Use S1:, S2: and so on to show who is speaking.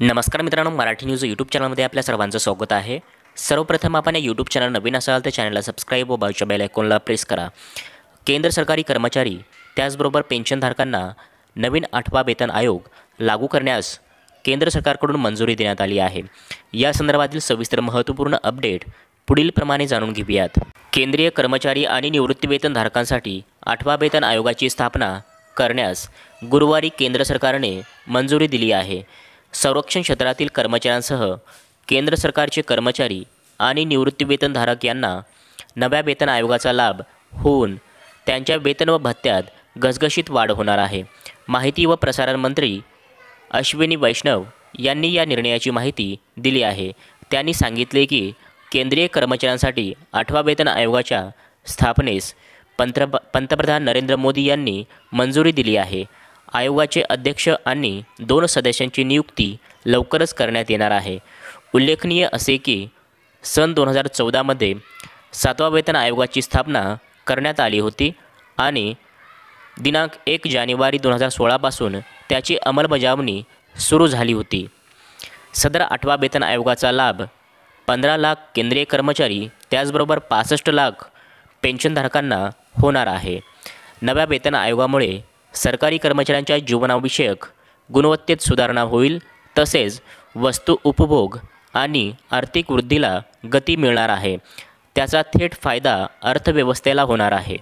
S1: नमस्कार मित्रांनो, Marathi news YouTube चॅनलमध्ये आपल्या सर्वांचं स्वागत आहे। सर्वप्रथम आपण या यूट्यूब चॅनल नवीन असाल तर चॅनलला सबस्क्राईब व बाजूच्या बेल आयकॉनला प्रेस करा। केंद्र सरकारी कर्मचारी त्याचबरोबर पेन्शनधारकांना नवीन 8वा वेतन आयोग लागू करण्यास केंद्र सरकारकडून मंजुरी देण्यात आली आहे। या संदर्भातील सविस्तर महत्त्वपूर्ण अपडेट पुढील प्रमाणे जाणून घेऊयात। केंद्रीय कर्मचारी आणि निवृत्तीवेतनधारकांसाठी 8वा वेतन आयोगाची स्थापना करण्यास गुरुवारी केंद्र सरकारने मंजुरी दिली आहे। संरक्षण क्षेत्रातील कर्मचाऱ्यांसह केंद्र सरकारचे कर्मचारी आणि निवृत्तीवेतनधारक यांना नव्या वेतन आयोगाचा लाभ होऊन त्यांच्या वेतन व भत्त्यात घसघशीत वाढ होणार आहे। माहिती व प्रसारण मंत्री अश्विनी वैष्णव यांनी या निर्णयाची माहिती दिली आहे। त्यांनी सांगितले की केंद्रीय कर्मचाऱ्यांसाठी 8वा वेतन आयोगाच्या स्थापनेस पंतप्रधान नरेंद्र मोदी यांनी मंजुरी दिली आहे। आयोगाचे अध्यक्ष आणि 2 सदस्यांची नियुक्ती लवकरच करण्यात येणार आहे। उल्लेखनीय असे की सन 2014 मध्ये 7वा वेतन आयोगाची स्थापना करण्यात आली होती आणि दिनांक 1 जानेवारी 2016 पासून त्याची अंमलबजावणी सुरू झाली होती। सदर 8वा वेतन आयोगाचा लाभ 15 लाख केंद्रीय कर्मचारी त्याचबरोबर 65 लाख पेन्शनधारकांना होणार आहे। नव्या वेतन आयोगामुळे सरकारी कर्मचाऱ्यांच्या जीवनाविषयक गुणवत्तेत सुधारणा होईल, तसेच वस्तू उपभोग आणि आर्थिक वृद्धीला गती मिळणार आहे। त्याचा थेट फायदा अर्थव्यवस्थेला होणार आहे।